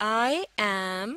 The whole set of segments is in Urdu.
I am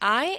I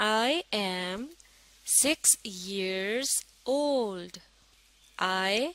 I am 6 years old। I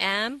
am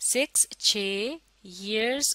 6 years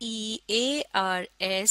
YEARS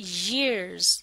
years।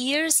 ears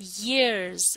years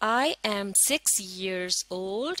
I am 6 years old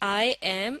I am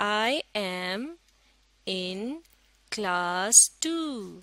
I am in class 2।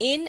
in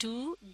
2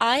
I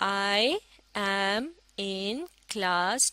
I am in class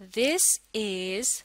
This is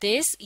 This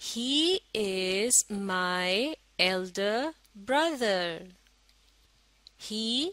He is my elder brother। He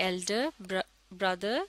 elder brother।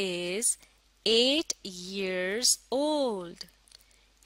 is 8 years old।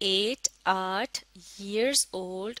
8 years old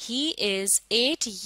He is 8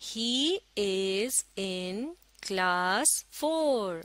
He is in class 4।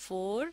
4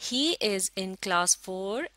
He is in class 4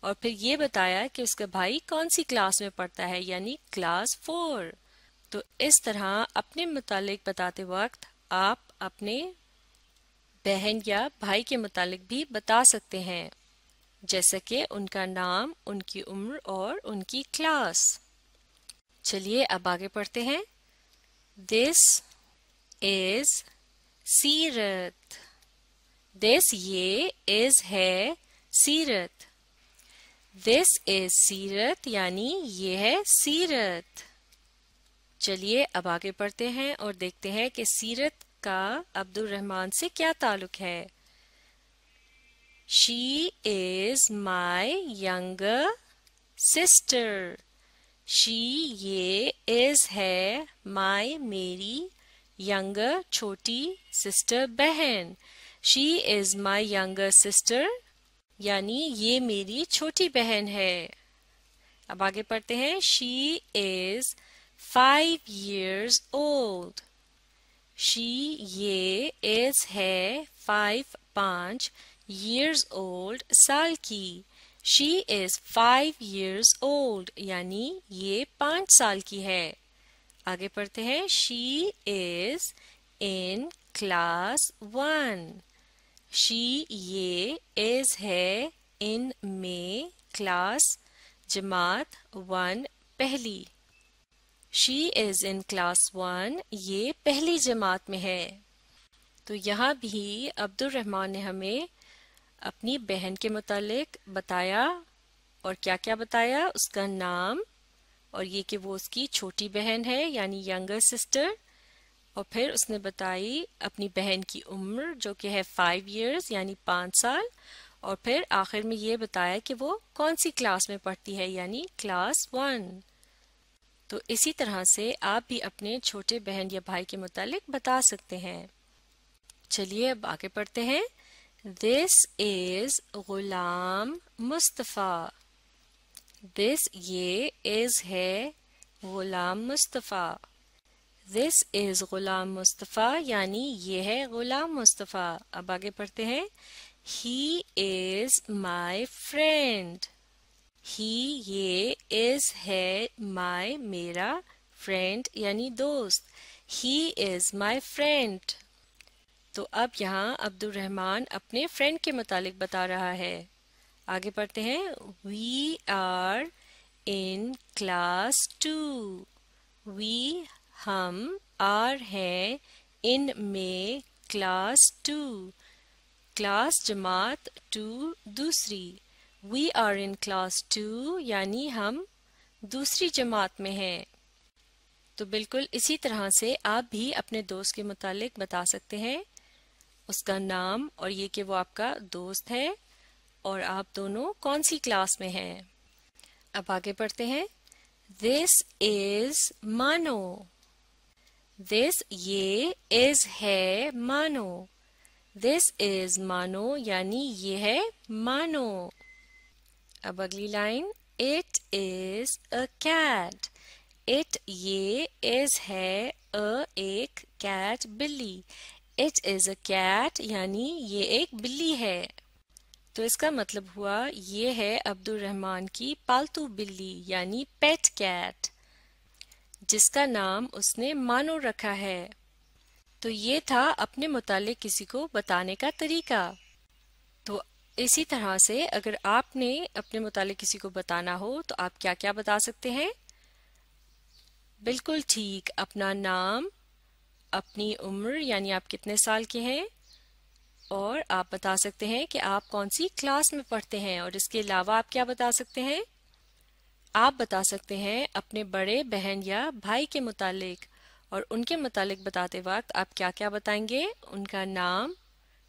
اور پھر یہ بتایا کہ اس کا بھائی کون سی کلاس میں پڑھتا ہے یعنی کلاس 4۔ تو اس طرح اپنے متعلق بتاتے وقت آپ اپنے بہن یا بھائی کے متعلق بھی بتا سکتے ہیں، جیسا کہ ان کا نام، ان کی عمر اور ان کی کلاس۔ چلیے اب آگے پڑھتے ہیں۔ This is سیرت۔ This یہ is ہے سیرت۔ This is سیرت یعنی یہ ہے سیرت۔ چلیے اب آگے پڑھتے ہیں اور دیکھتے ہیں کہ سیرت کا عبد الرحمن سے کیا تعلق ہے۔ She is my younger sister۔ She یہ is ہے my میری younger چھوٹی sister بہن۔ She is my younger sister یعنی یہ میری چھوٹی بہن ہے۔ اب آگے پڑھتے ہیں۔ She is 5 years old۔ She یہ is ہے 5 years old سال کی۔ She is 5 years old یعنی یہ 5 سال کی ہے۔ آگے پڑھتے ہیں۔ She is in class 1۔ She یہ is ہے in میں class جماعت 1 پہلی۔ She is in class 1 یہ پہلی جماعت میں ہے۔ تو یہاں بھی عبد الرحمن نے ہمیں اپنی بہن کے متعلق بتایا، اور کیا کیا بتایا؟ اس کا نام، اور یہ کہ وہ اس کی چھوٹی بہن ہے یعنی ینگر سسٹر، اور پھر اس نے بتائی اپنی بہن کی عمر جو کہ ہے 5 years یعنی 5 سال، اور پھر آخر میں یہ بتایا کہ وہ کون سی کلاس میں پڑھتی ہے یعنی کلاس 1۔ تو اسی طرح سے آپ بھی اپنے چھوٹے بہن یا بھائی کے متعلق بتا سکتے ہیں۔ چلیے اب آگے پڑھتے ہیں۔ This is Ghulam Mustafa. This یہ is ہے غلام مصطفیٰ۔ This is غلام مصطفیٰ یعنی یہ ہے غلام مصطفیٰ۔ اب آگے پڑھتے ہیں۔ He is my friend۔ He یہ is ہے my میرا friend یعنی دوست۔ He is my friend۔ تو اب یہاں عبد الرحمن اپنے فرینڈ کے متعلق بتا رہا ہے۔ آگے پڑھتے ہیں۔ We are in class 2۔ We ہم are ہیں in میں class 2 کلاس جماعت 2 دوسری۔ We are in class 2 یعنی ہم دوسری جماعت میں ہیں۔ تو بالکل اسی طرح سے آپ بھی اپنے دوست کے متعلق بتا سکتے ہیں، اس کا نام اور یہ کہ وہ آپ کا دوست ہے اور آپ دونوں کون سی کلاس میں ہیں۔ اب آگے پڑھتے ہیں۔ This is مانو۔ This یہ is ہے مانو۔ This is مانو یعنی یہ ہے مانو۔ اب اگلی line. It is a cat۔ It یہ is ہے ایک cat بلی۔ It is a cat یعنی یہ ایک بلی ہے۔ تو اس کا مطلب ہوا یہ ہے عبد الرحمن کی پالتو بلی یعنی پیٹ کیٹ، جس کا نام اس نے مانو رکھا ہے۔ تو یہ تھا اپنے متعلق کسی کو بتانے کا طریقہ۔ تو اسی طرح سے اگر آپ نے اپنے متعلق کسی کو بتانا ہو تو آپ کیا کیا بتا سکتے ہیں؟ بالکل ٹھیک، اپنا نام، اپنی عمر یعنی آپ کتنے سال کے ہیں، اور آپ بتا سکتے ہیں کہ آپ کون سی کلاس میں پڑھتے ہیں۔ اور اس کے علاوہ آپ کیا بتا سکتے ہیں؟ آپ بتا سکتے ہیں اپنے بڑے بہن یا بھائی کے متعلق، اور ان کے متعلق بتاتے وقت آپ کیا کیا بتائیں گے؟ ان کا نام،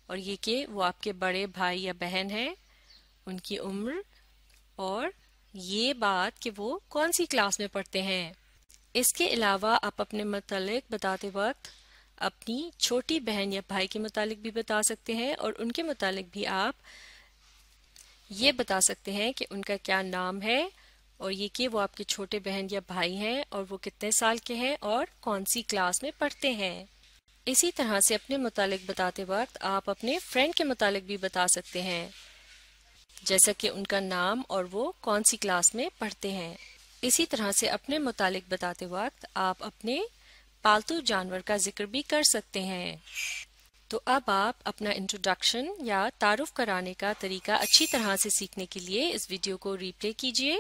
اور یہ کہ وہ آپ کے بڑے بھائی یا بہن ہیں، ان کی عمر، اور یہ بات کہ وہ کون سی کلاس میں پڑھتے ہیں۔ اس کے علاوہ آپ اپنے متعلق بتاتے وقت اپنی چھوٹی بہن یا بھائی کے متعلق بھی بتا سکتے ہیں، اور ان کے متعلق بھی آپ یہ بتا سکتے ہیں کہ ان کا کیا نام ہے، اور یہ کہ وہ آپ کے چھوٹے بہن یا بھائی ہیں اور وہ کتنے سال کے ہیں اور کون سی کلاس میں پڑھتے ہیں۔ اسی طرح سے اپنے متعلق بتاتے وقت آپ اپنے فرینڈ کے متعلق بھی بتا سکتے ہیں۔ جیسا کہ ان کا نام اور وہ کون سی کلاس میں پڑھتے ہیں۔ اسی طرح سے اپنے متعلق بتاتے وقت آپ اپنے پالتو جانور کا ذکر بھی کر سکتے ہیں۔ تو اب آپ اپنا انٹروڈکشن یا تعارف کرانے کا طریقہ اچھی طرح سے سیکھنے کے لیے اس ویڈیو کو ری پلے کیجیے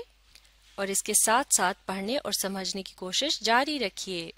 اور اس کے ساتھ ساتھ پڑھنے اور سمجھنے کی کوشش جاری رکھیے۔